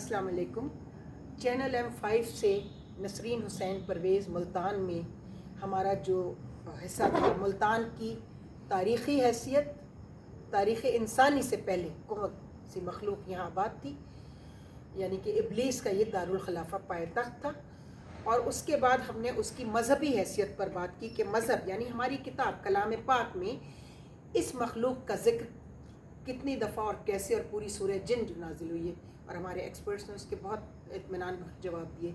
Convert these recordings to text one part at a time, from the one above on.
السلام علیکم. Channel M5 سے نسرین حسین پرویز ملتان میں ہمارا جو حصہ تھا ملتان کی تاریخی حیثیت، تاریخ انسانی سے پہلے کون سی مخلوق یہاں آباد تھی، یعنی کہ ابلیس کا یہ دارالخلافہ پائے تخت تھا. اور اس کے بعد ہم نے اس کی مذہبی حیثیت پر بات کی کہ مذہب یعنی ہماری کتاب کلام پاک میں اس مخلوق کا ذکر کتنی دفعہ اور کیسے، اور پوری سورہ جن جو نازل ہوئی ہے، اور ہمارے ایکسپرٹس نے اس کے بہت اطمینان بخش جواب دیے.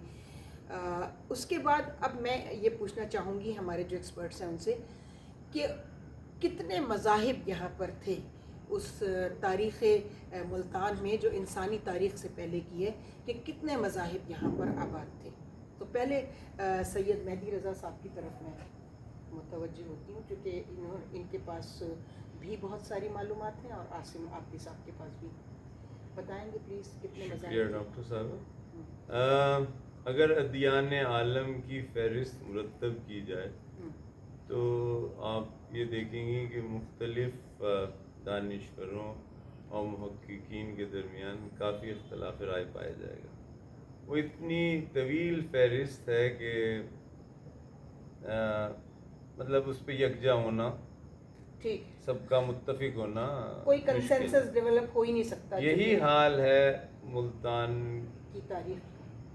اس کے بعد اب میں یہ پوچھنا چاہوں گی ہمارے جو ایکسپرٹس ہیں ان سے کہ کتنے مذاہب یہاں پر تھے اس تاریخ ملتان میں جو انسانی تاریخ سے پہلے کی ہے، کہ کتنے مذاہب یہاں پر آباد تھے. تو پہلے سید مہدی رضا صاحب کی طرف میں متوجہ ہوتی ہوں، کیونکہ ان کے پاس بھی بہت ساری معلومات ہیں، اور عاصم عابدی صاحب کے پاس بھی. بتائیں گے پلیز کتنے مذاہب؟ شکریہ ڈاکٹر صاحب. اگر ادیان عالم کی فہرست مرتب کی جائے تو آپ یہ دیکھیں گے کہ مختلف دانشوروں اور محققین کے درمیان کافی اختلاف رائے پایا جائے گا. وہ اتنی طویل فہرست ہے کہ مطلب اس پہ یکجا ہونا، ٹھیک، سب کا متفق ہونا کوئی کنسنسس ڈیولپ ہو ہی نہیں سکتا. یہی حال ہے ملتان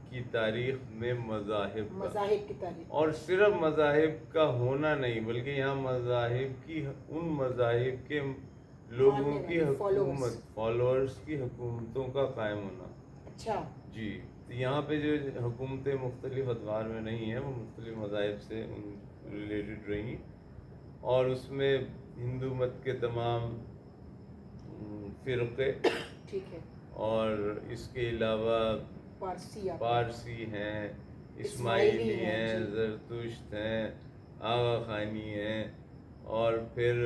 کی تاریخ میں مذاہب کی تاریخ، اور صرف مذاہب کا ہونا نہیں بلکہ یہاں مذاہب کی ان مذاہب کے لوگوں کی حکومت، فالوورز کی حکومتوں کا قائم ہونا. اچھا جی، یہاں پہ جو حکومتیں مختلف ادوار میں نہیں ہیں وہ مختلف مذاہب سے ریلیٹڈ رہی، اور اس میں ہندو مت کے تمام فرقے، ٹھیک ہے، اور اس کے علاوہ پارسی ہیں، اسماعیلی ہیں، زرتشت ہیں، آغا خانی ہیں، اور پھر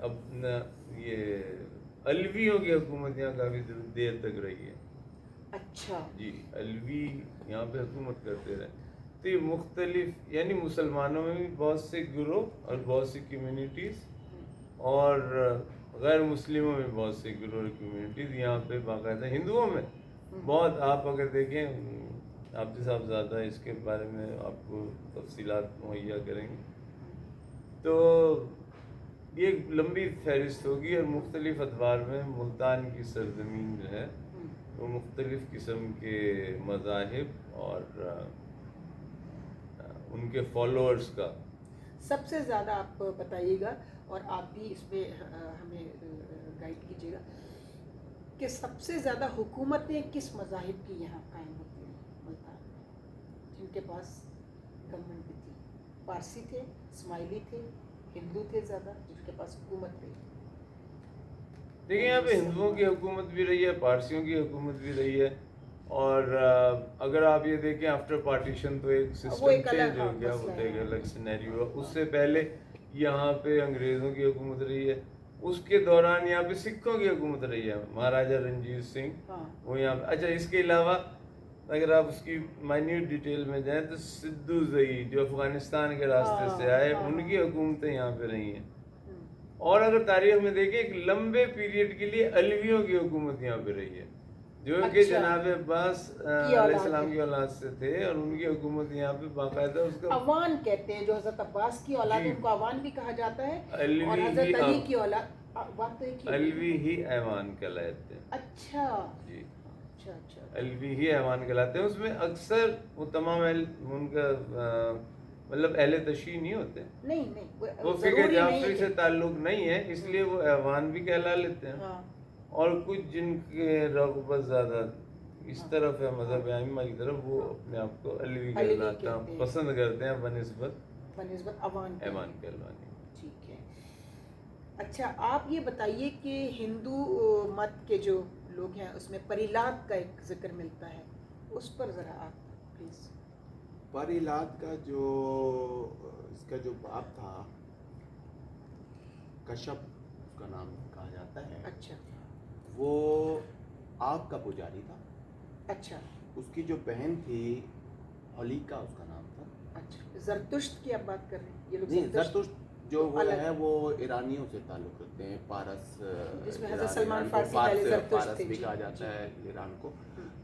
اپنا یہ علویوں کی حکومت یہاں کافی دیر تک رہی ہے. اچھا جی، علوی یہاں پہ حکومت کرتے رہے. تو یہ مختلف یعنی مسلمانوں میں بھی بہت سے گروہ اور بہت سی کمیونٹیز، اور غیر مسلموں میں بہت سے گروہ اور کمیونٹیز یہاں پہ باقاعدہ. ہندوؤں میں بہت، آپ اگر دیکھیں عابدی صاحب زیادہ اس کے بارے میں آپ کو تفصیلات مہیا کریں گے، تو یہ ایک لمبی فہرست ہوگی. اور مختلف ادوار میں ملتان کی سرزمین جو ہے وہ مختلف قسم کے مذاہب اور ان کے فالوورز کا. سب سے زیادہ آپ بتائیے گا، اور آپ بھی اس پہ ہمیں گائیڈ کیجیے گا کہ سب سے زیادہ حکومتیں کس مذاہب کی یہاں قائم ہوتی ہیں ملتان میں، جن کے پاس گورنمنٹ بھی تھی؟ پارسی تھے، اسماعیلی تھے، ہندو تھے زیادہ جن کے پاس حکومت رہی. دیکھیں یہاں پہ ہندوؤں کی حکومت بھی رہی ہے، پارسیوں کی حکومت بھی رہی ہے، اور اگر آپ یہ دیکھیں آفٹر پارٹیشن تو ایک سسٹم چینج ہو گیا، وہ ایک الگ سینیریو ہوا. اس سے پہلے یہاں پہ انگریزوں کی حکومت رہی ہے. اس کے دوران یہاں پہ سکھوں کی حکومت رہی ہے، مہاراجہ رنجیت سنگھ وہ یہاں پہ. اچھا، اس کے علاوہ اگر آپ اس کی مائنیوٹ ڈیٹیل میں جائیں تو سدھو زئی جو افغانستان کے راستے سے آئے، ان کی حکومتیں یہاں پہ رہی ہیں. اور اگر تاریخ میں دیکھیں ایک لمبے پیریڈ کے لیے علویوں کی حکومت یہاں پہ رہی ہے، جو کہ جناب عباس علیہ السلام کی اولاد سے تھے، اور ان کی حکومت یہاں پہ باقاعدہ اس کا اوان کہتے ہیں، جو حضرت عباس کی اولاد ان کو اوان بھی کہا جاتا ہے، اور حضرت علی کی اولاد علوی ہی ایوان کہلاتے ہیں. اچھا جی، اچھا علوی ہی ایوان کہلاتے ہیں. اس میں اکثر وہ تمام ان کا مطلب اہل تشیع نہیں ہوتے، وہ فقہ جعفری سے تعلق نہیں ہے، اس لیے وہ ایوان بھی کہلا لیتے ہیں. اور کچھ جن کے رغبت زیادہ اس طرف ہے مذہب ائمہ کی طرف، وہ اپنے آپ کو علوی کہلاتا پسند کرتے ہیں بنسبت ایوان کہلوانے. ٹھیک ہے. اچھا، آپ یہ بتائیے کہ ہندو مت کے جو لوگ ہیں اس میں پریلات کا ایک ذکر ملتا ہے، اس پر ذرا آپ پلیز. پریلات کا جو اس کا جو باپ تھا، کشپ اس کا نام کہا جاتا ہے. اچھا، وہ آگ کا پجاری تھا. اچھا، اس کی جو بہن تھی ہولیکا اس کا نام تھا. اچھا، زرتشت کی آپ بات کر رہے ہیں؟ یہ لوگ نہیں، زرتشت جو وہ ہے وہ ایرانیوں سے تعلق رکھتے ہیں، پارس، جس میں حضرت سلمان فارس فارسی بھی کہا جاتا ہے ایران کو.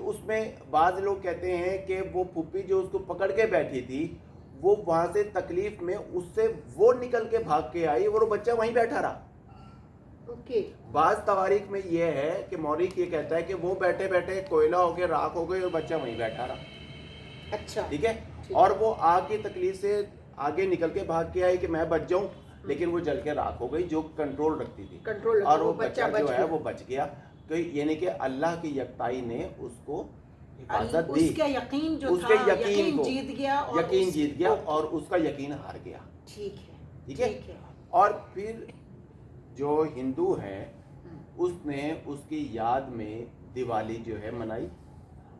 تو اس میں بعض لوگ کہتے ہیں کہ وہ پھوپھی جو اس کو پکڑ کے بیٹھی تھی وہ وہاں سے تکلیف میں اس سے وہ نکل کے بھاگ کے آئی اور وہ بچہ وہیں بیٹھا رہا. اوکے. بعض تواریخ میں یہ ہے کہ مورخ یہ کہتا ہے کہ وہ بیٹھے بیٹھے کوئلہ ہو کے راکھ ہو گئی اور بچہ وہیں بیٹھا رہا. اچھا. ٹھیک ہے. اور وہ آگ کی تکلیف سے آگے نکل کے بھاگ کے آئی کہ میں بچ جاؤں, لیکن وہ جل کے راکھ ہو گئی جو کنٹرول رکھتی تھی, اور وہ بچہ جو ہے وہ بچ گیا. تو یعنی کہ اللہ کی یکتائی نے اس کو حفاظت دی, اس کا یقین جو اس تھا, کے یقین کو جیت گیا, یقین جیت گیا اور اس کا یقین ہار گیا. ٹھیک ہے. ٹھیک ہے. اور پھر جو ہندو ہے اس نے اس کی یاد میں دیوالی جو ہے منائی,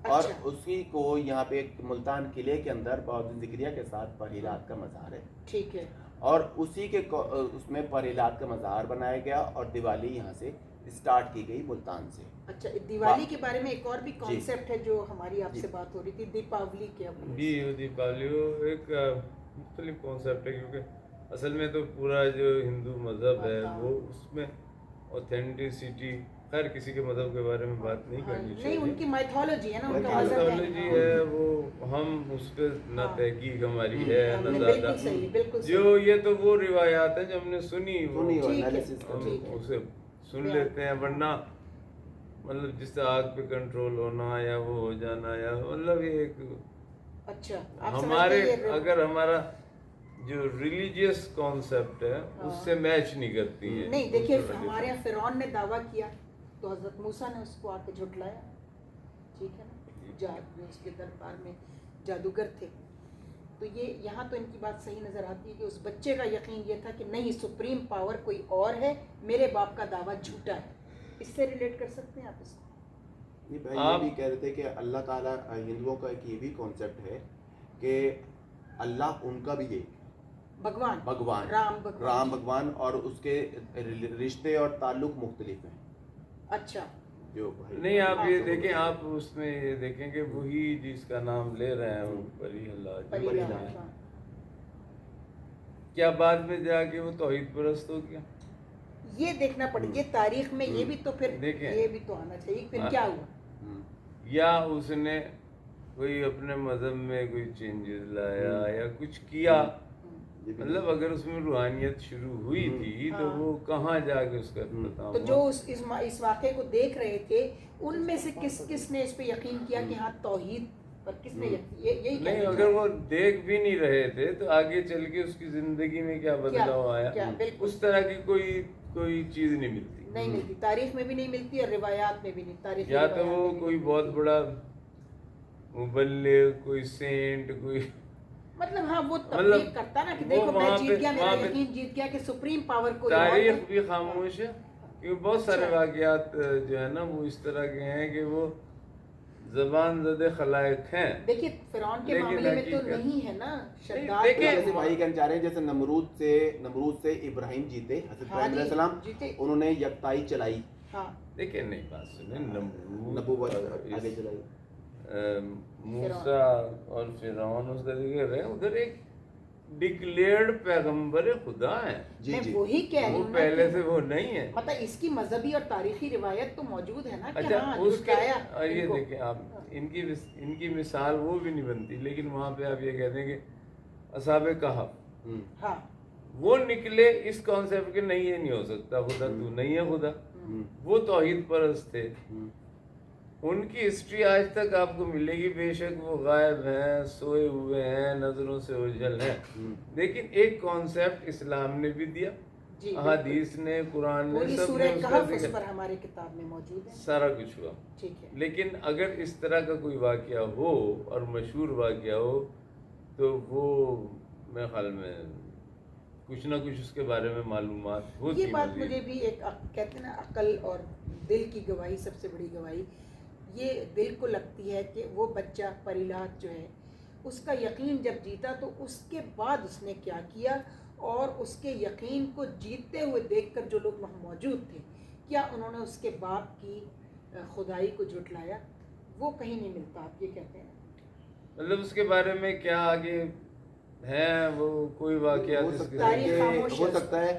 اور اسی کو یہاں پہ ایک ملتان قلعے کے اندر بہادر ذکریہ کے ساتھ پرہلاد کا مزار ہے. ٹھیک ہے. اور اسی کے اس میں پرہلاد کا مزار بنایا گیا اور دیوالی یہاں سے اسٹارٹ کی گئی ملتان سے. اچھا, دیوالی کے بارے میں ایک اور بھی کانسیپٹ ہے جو ہماری آپ سے بات ہو رہی تھی, دیپاولی کیا؟ جی, دیپاولی ایک مختلف کانسیپٹ ہے, کیونکہ اصل میں تو پورا جو ہندو مذہب ہے وہ اس میں اوتھینٹسٹی, خیر کسی کے مذہب کے بارے میں بات نہیں کرنی چاہیے, نہیں ان کی مائتھولوجی ہے نا, ان کا مائتھولوجی ہے وہ, ہم اس پہ نہ تحقیق ہماری ہے نہ زیادہ, جو یہ تو وہ روایات ہیں جو ہم نے سنی ہم اسے سن لیتے ہیں, ورنہ مطلب جس طرح آگ پہ کنٹرول ہونا یا وہ ہو جانا, یا مطلب یہ ایک ہمارے اگر ہمارا جو ریلیجیس کانسیپٹ ہے اس سے میچ نہیں کرتی ہے. نہیں دیکھیے, ہمارے یہاں فرعون نے دعویٰ کیا تو حضرت موسیٰ نے اس کو آ کے جھٹلایا, ٹھیک ہے نا, جو اس کے دربار میں جادوگر تھے. تو یہ یہاں تو ان کی بات صحیح نظر آتی ہے کہ اس بچے کا یقین یہ تھا کہ نہیں, سپریم پاور کوئی اور ہے, میرے باپ کا دعویٰ جھوٹا ہے. اس سے ریلیٹ کر سکتے ہیں آپ اس کو؟ یہ بھی کہہ رہے تھے کہ اللہ تعالیٰ, ہندوؤں کا ایک یہ بھی کانسیپٹ ہے کہ اللہ ان کا بھی ایک بھگوان رام بھگوان, اور اس کے رشتے اور تعلق مختلف ہیں. اچھا. جو نہیں, آپ یہ دیکھیں, آپ اس میں یہ دیکھیں کہ وہی جس کا نام لے رہے ہیں وہ پری اللہ, کیا بعد میں جا کے وہ توحید پرست ہو گیا؟ یہ دیکھنا پڑے گا تاریخ میں, یہ بھی تو پھر یہ بھی تو آنا چاہیے پھر کیا ہوا, یا اس نے کوئی اپنے مذہب میں کوئی چینجز لایا یا کچھ کیا, مطلب اگر اس میں روحانیت شروع ہوئی تھی تو وہ کہاں جا کے اس کا تو جو اس واقعے کو دیکھ رہے تھے ان میں سے کس نے اس پہ یقین کیا کہ ہاں توحید پر کس نے یہی نہیں, اگر وہ دیکھ بھی نہیں رہے تھے تو آگے چل کے اس کی زندگی میں کیا بدلاؤ آیا, اس طرح کی کوئی چیز نہیں ملتی, تاریخ میں بھی نہیں ملتی اور روایات میں بھی نہیں. تاریخ یا تو وہ کوئی بہت بڑا مبلغ, کوئی سینٹ, کوئی مطلب ہاں وہ تبلیغ کرتا نا کہ دیکھو میں جیت گیا, میرا یقین جیت گیا کہ سپریم پاور کو. تاریخ بھی خاموش ہے, کیونکہ بہت سارے واقعات جو ہے نا وہ اس طرح کے ہیں کہ وہ زبان زدہ خلائق ہیں. دیکھیے فرعون کے معاملے میں تو نہیں ہے نا شداد. جیسے بھائی کہنا چاہ رہے ہیں جیسے نمرود سے ابراہیم جیتے, حضرت ابراہیم علیہ السلام, انہوں نے یکتائی چلائی. دیکھیں نہیں بات سنیں, نبوت آگے چلائی, موسیٰ اور فرعون اس کا ذکر ہے, ادھر ایک ڈکلیئرڈ پیغمبر خدا ہیں. میں وہی کہہ رہی ہوں, وہ پہلے سے وہ نہیں ہے, مطلب اس کی مذہبی اور تاریخی روایت تو موجود ہے نا. اچھا, اس کے یہ دیکھیں آپ, ان کی مثال وہ بھی نہیں بنتی, لیکن وہاں پہ آپ یہ کہتے ہیں کہ اصحاب کہف وہ نکلے اس کانسیپٹ کے نہیں, یہ نہیں ہو سکتا خدا, تو نہیں ہے خدا, وہ توحید پرست تھے. ان کی ہسٹری آج تک آپ کو ملے گی, بے شک وہ غائب ہیں, سوئے ہوئے ہیں, نظروں سے اوجھل ہیں, لیکن ایک کانسیپٹ اسلام نے بھی دیا, احادیث نے, قرآن نے, سب نے اس پر ہماری کتاب میں موجود ہے, سارا کچھ ہوا. لیکن اگر اس طرح کا کوئی واقعہ ہو اور مشہور واقعہ ہو تو وہ میرے خیال میں کچھ نہ کچھ اس کے بارے میں معلومات ہوتی. یہ بات مجھے بھی ایک کہتے ہیں نا عقل اور دل کی گواہی سب سے بڑی گواہی, یہ دل کو لگتی ہے کہ وہ بچہ پرہلاد جو ہے اس کا یقین جب جیتا تو اس کے بعد اس نے کیا کیا, اور اس کے یقین کو جیتتے ہوئے دیکھ کر جو لوگ وہاں موجود تھے, کیا انہوں نے اس کے باپ کی خدائی کو جھٹلایا؟ وہ کہیں نہیں ملتا. آپ یہ کہتے ہیں مطلب اس کے بارے میں کیا آگے ہے, وہ کوئی واقعہ ہو سکتا ہے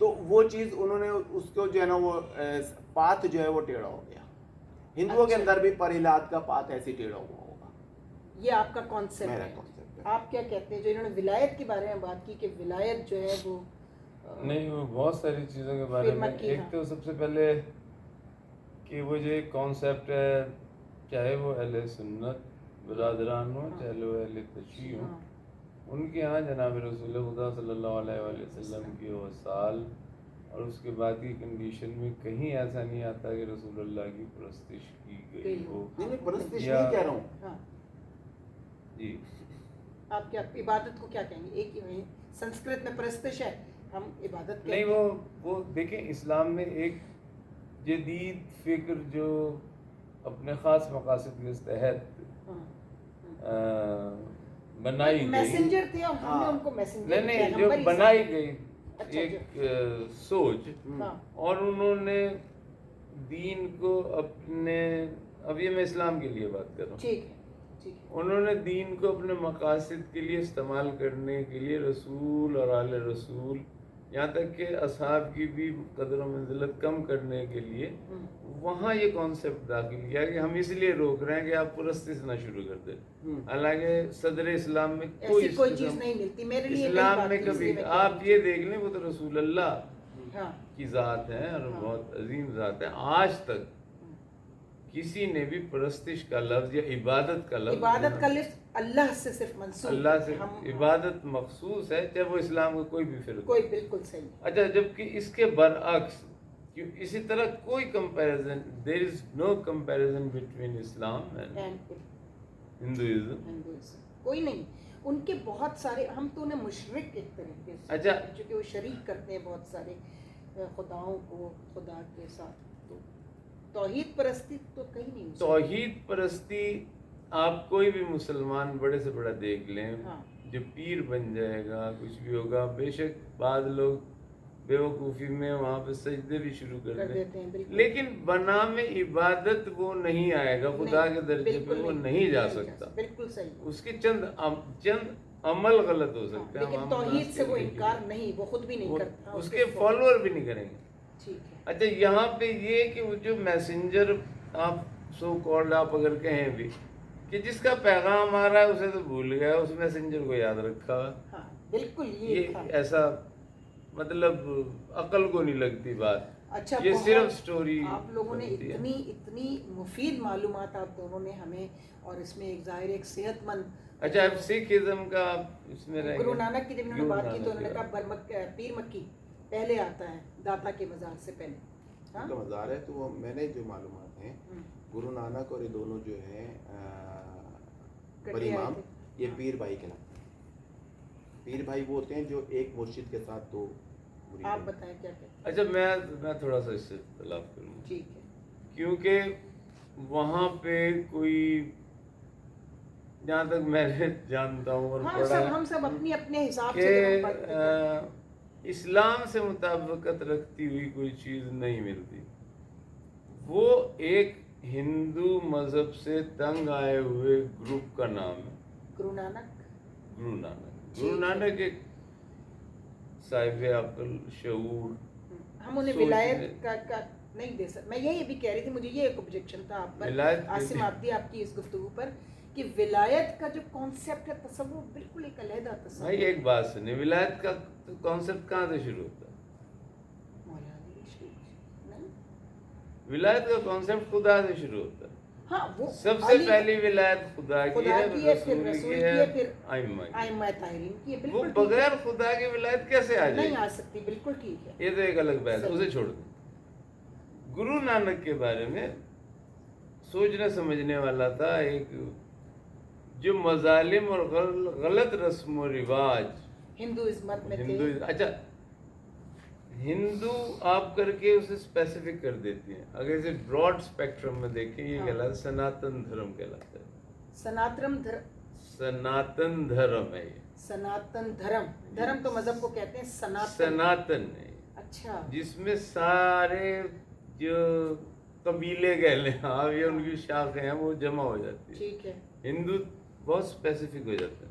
تو وہ چیز انہوں نے اس کو جو ہے نا وہ پاتھ جو ہے وہ ٹیڑھا ہو گیا. ہندوؤں کے اندر بھی پرہلاد کا پاتھ ایسے ٹیڑھا ہوا ہوگا. یہ آپ کا کانسیپٹ ہے. آپ کیا کہتے ہیں جو انہوں نے ولایت کے بارے میں بات کی کہ ولایت جو ہے وہ نہیں، وہ بہت ساری چیزوں کے بارے میں. ایک تو سب سے پہلے کہ وہ جو ایک کانسیپٹ ہے، چاہے وہ اہل سنت برادران ہوں، چاہے وہ اہل تشیع ہوں، ان کے ہاں جناب رسول خدا صلی اللہ علیہ وآلہ وسلم کی وصال اور اس کے بعد کی کنڈیشن میں کہیں ایسا نہیں آتا کہ رسول اللہ کی پرستش کی گئی ہو. نہیں، پرستش نہیں کہہ رہا ہوں. جی آپ کیا عبادت کو کیا کہیں گے؟ ایک ہی سنسکرت میں پرستش ہے، ہم عبادت نہیں. وہ دیکھیں اسلام میں ایک جدید فکر جو اپنے خاص مقاصد کے تحت بنائی گئی، میسنجر تھے اور ہم نے ان کو میسنجر نہیں جو بنائی گئی ایک سوچ، اور انہوں نے دین کو اپنے، اب یہ میں اسلام کے لیے بات کر رہا ہوں، ٹھیک ہے، انہوں نے دین کو اپنے مقاصد کے لیے استعمال کرنے کے لیے رسول اور آل رسول، یہاں تک کہ اصحاب کی بھی قدر و منزلت کم کرنے کے لیے وہاں یہ کانسیپٹ داخل کیا کہ ہم اس لیے روک رہے ہیں کہ آپ پرستش نہ شروع کر دیں. حالانکہ صدر اسلام میں کوئی چیز نہیں ملتی میرے لیے. اسلام میں کبھی آپ یہ دیکھ لیں، وہ تو رسول اللہ کی ذات ہے اور بہت عظیم ذات ہے. آج تک کسی نے بھی پرستش کا لفظ یا عبادت کا لفظ اللہ سے صرف منسوب، اللہ سے عبادت مخصوص ہے، چاہے وہ اسلام کا کوئی بھی فرق. کوئی بالکل صحیح. اچھا، جبکہ اس کے برعکس اسی طرح کوئی comparison, there is no comparison between Islam and Hinduism, کوئی نہیں. ان کے بہت سارے، ہم تو انہیں مشرک ایک طریقے سے، اچھا چونکہ وہ شریک کرتے ہیں بہت سارے خداؤں کو خدا کے ساتھ. تو توحید پرستی تو کہیں نہیں. توحید پرستی آپ کوئی بھی مسلمان بڑے سے بڑا دیکھ لیں، جو پیر بن جائے گا، کچھ بھی ہوگا، بے شک بعض لوگ بے وقوفی میں وہاں پہ سجدے بھی شروع کر دیتے ہیں، لیکن بنا میں عبادت وہ نہیں آئے گا، خدا کے درجے پہ وہ نہیں جا سکتا. بالکل صحیح. اس کے چند عمل غلط ہو سکتے ہیں، لیکن توحید سے وہ انکار نہیں، وہ خود بھی نہیں کرتا، اس کے فالوور بھی نہیں کریں گے. ٹھیک ہے. اچھا، یہاں پہ یہ کہ وہ جو میسنجر آپ سو کالڈ آپ اگر کہیں بھی کہ جس کا پیغام آ رہا ہے اسے تو بھول گیا، اس میسنجر کو یاد رکھا. بالکل یہ ایسا مطلب عقل کو نہیں لگتی بات. اچھا، یہ صرف سٹوری. آپ لوگوں نے اتنی مفید معلومات آپ دونوں نے ہمیں، اور اس میں ایک ظاہر ایک صحت مند. اچھا، اب سکھ ازم کا اس میں رہ گیا. گرو نانک کی جب انہوں نے بات کی تو انہوں نے کہا پیر مکی پہلے آتا ہے داتا کے مزار سے پہلے. کا مزار ہے تو وہ میں نے جو معلومات ہیں، گرو نانک اور یہ دونوں جو ہیں بڑے امام، یہ پیر بھائی کہلاتے ہیں. پیر بھائی وہ ہوتے ہیں جو ایک مرشد کے ساتھ دو. آپ بتائیں کیا کہتے ہیں. اچھا، میں تھوڑا سا اس سے اختلاف کروں. ٹھیک ہے. کیونکہ وہاں پہ کوئی، جہاں تک میں جانتا ہوں اور پڑھا، ہم سب اپنی اپنے حساب سے اسلام سے مطابقت رکھتی ہوئی کوئی چیز نہیں ملتی. وہ ایک ہندو مذہب سے تنگ آئے ہوئے گروپ کا نام ہے گرو نانک. گرو نانک ایک صاحب عقل، شعور. ہم انہیں ولایت کا نہیں دے سکتے. میں یہی بھی کہہ رہی تھی، مجھے یہ ایک آبجیکشن تھا آپ پر، عاصم عابدی، آپ کی اس گفتگو پر، کہ ولایت کا جو کانسیپٹ ہے، تصور بالکل ایک علیحدہ تصور. بھائی ایک بات سنیں، ولایت کا کانسیپٹ کہاں سے شروع ہوتا ہے؟ ولایت کا کانسیپٹ خدا سے شروع ہوتا ہے. سب سے پہلی ولایت خدا کی ہے، رسول کی ہے، ائمہ طاہرین کی ہے. وہ بغیر خدا کی ولایت کیسے آ جائے؟ نہیں آ سکتی. بالکل ٹھیک ہے. یہ تو ایک الگ بحث ہے، اسے چھوڑ دیں. گرو نانک کے بارے میں سوچنے سمجھنے والا تھا، ایک جو مظالم اور غلط رسم و رواج ہندوازم میں تھے. اچھا، ہندو آپ کر کے اسے اسپیسیفک کر دیتی ہیں. اگر اسے براڈ اسپیکٹرم میں دیکھیں، یہ کہلاتا ہے سناتن دھرم کہلاتا ہے. سناتن دھرم ہے یہ. سناتن دھرم تو مذہب کو کہتے ہیں. سناتن ہے. اچھا، جس میں سارے جو قبیلے کہہ لیں آپ، یہ ان کی شاخیں ہیں، وہ جمع ہو جاتی ہے. ٹھیک ہے. ہندو بہت اسپیسیفک ہو جاتا ہے.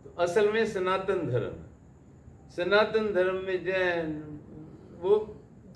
تو اصل میں سناتن دھرم ہے. سناتن دھرم میں جین، وہ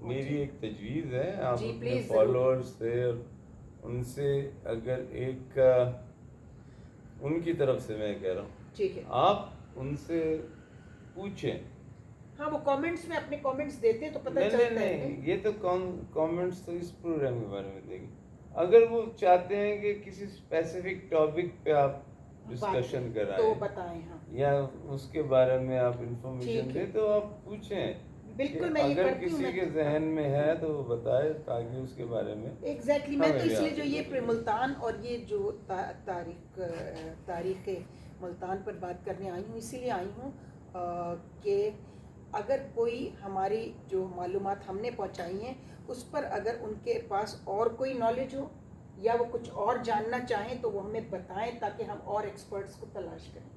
میری ایک تجویز ہے، آپ جی اپنے پلیز فالوورز سے ان سے اگر ایک ان کی طرف سے میں کہہ رہا ہوں، ٹھیک ہے، آپ ان سے پوچھیں. ہاں وہ کامنٹس میں اپنے کامنٹس دیتے ہیں تو پتہ نہیں چلتا ہے. نہیں، یہ تو کامنٹس تو اس پروگرام کے بارے میں دیں گے. اگر وہ چاہتے ہیں کہ کسی اسپیسیفک ٹاپک پہ آپ ڈسکشن تو کرائیں بتائیں. ہاں یا اس کے بارے میں آپ انفارمیشن ٹھیک ہے، دیں تو آپ پوچھیں. بالکل میں یہ اگر کرتی ہوں. کسی کے ذہن میں ہے تو وہ بتائے تاکہ اس کے بارے میں ایگزیکٹلی میں تو ہمیں اس بھی لیے جو آگے یہ بڑھیں. ملتان اور یہ جو تاریخ ملتان پر بات کرنے آئی ہوں، اسی لیے آئی ہوں کہ اگر کوئی ہماری جو معلومات ہم نے پہنچائی ہیں اس پر اگر ان کے پاس اور کوئی نالج ہو یا وہ کچھ اور جاننا چاہیں تو وہ ہمیں بتائیں تاکہ ہم اور ایکسپرٹس کو تلاش کریں.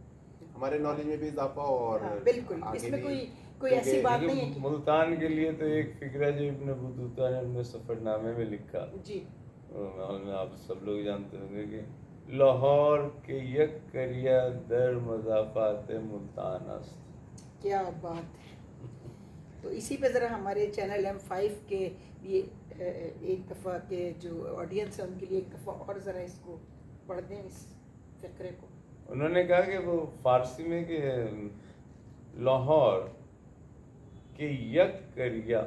ہمارے نالج میں بھی اضافہ اور بالکل اس میں کوئی ایسی بات نہیں ہے کہ ملتان کے لیے تو ایک فکرہ جو ابن بطوطہ نے اپنے سفر نامے میں لکھا، جی آپ سب لوگ جانتے ہوں گے کہ لاہور کے یک کریا در مضافات ملتان است. کیا بات ہے. تو اسی پہ ذرا ہمارے چینل M5 کے لیے ایک دفعہ کے جو آڈینس ہے ان کے لیے ایک دفعہ اور ذرا اس کو پڑھ دیں اس فقرے کو. انہوں نے کہا کہ وہ فارسی میں کہ لاہور کے یک کریا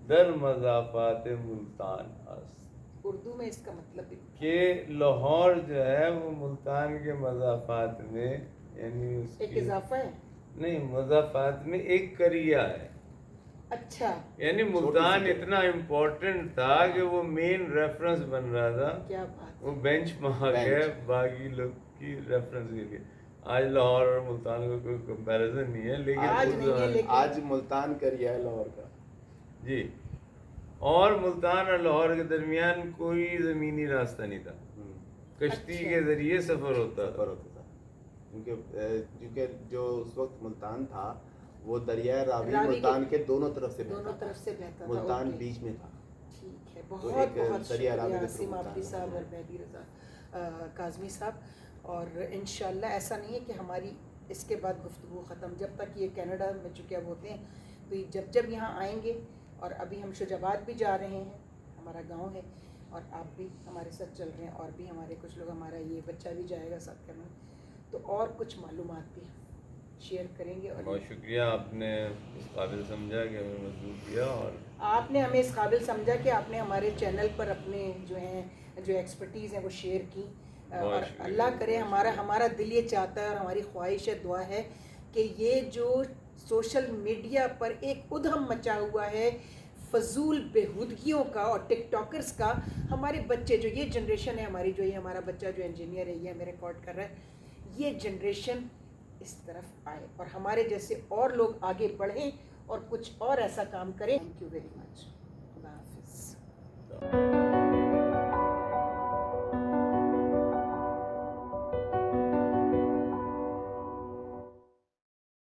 در مضافات ملتان است. اردو میں اس کا مطلب بھی کہ لاہور جو ہے وہ ملتان کے مضافات میں، یعنی اس ایک کی اضافہ ہے. نہیں، مضافات میں ایک کریا ہے. اچھا یعنی ملتان اتنا امپورٹنٹ تھا کہ وہ مین ریفرنس بن رہا تھا، کیا بات. وہ بینچ مارک ہے باقی لوگ کی ریفرنس کے لیے. آج لاہور اور ملتان کا کوئی کمپیریزن نہیں ہے، لیکن آج اس نہیں ہے زمانے لیکن آج ملتان کریا ہے لاہور کا. جی، اور ملتان اور لاہور کے درمیان کوئی زمینی راستہ نہیں تھا، کشتی اچھا. کے ذریعے سفر ہوتا سفر ہوتا تھا. کیونکہ جو اس وقت ملتان تھا وہ دریائے راوی ملتان کے دونوں طرف سے دونوں طرف سے بہتا تھا. ملتان بیچ میں تھا. ٹھیک ہے، بہت بہت شکریہ عاصم آبدی صاحب اور مہدی رضا کاظمی صاحب. اور انشاءاللہ ایسا نہیں ہے کہ ہماری اس کے بعد گفتگو ختم، جب تک یہ کینیڈا میں چونکہ اب ہوتے ہیں تو یہ جب یہاں آئیں گے، اور ابھی ہم شجاباد بھی جا رہے ہیں، ہمارا گاؤں ہے، اور آپ بھی ہمارے ساتھ چل رہے ہیں، اور بھی ہمارے کچھ لوگ، ہمارا یہ بچہ بھی جائے گا ساتھ کرنے، تو اور کچھ معلومات بھی شیئر کریں گے. اور بہت شکریہ، آپ نے اس قابل سمجھا کہ ہمیں مضبوط کیا، اور آپ نے ہمیں اس قابل سمجھا کہ آپ نے ہمارے چینل پر اپنے جو ہیں جو ایکسپرٹیز ہیں وہ شیئر کی. اور اللہ کرے، ہمارا دل یہ چاہتا ہے اور ہماری خواہش ہے، دعا ہے کہ یہ جو سوشل میڈیا پر ایک ادھم مچا ہوا ہے فضول بےہودگیوں کا اور ٹک ٹاکرز کا، ہمارے بچے جو یہ جنریشن ہے ہماری، جو یہ ہمارا بچہ جو انجینئر ہے، یہ ہمیں ریکارڈ کر رہا ہے، یہ جنریشن اس طرف آئے اور ہمارے جیسے اور لوگ آگے بڑھیں اور کچھ اور ایسا کام کریں. Thank you very much. خدا حافظ.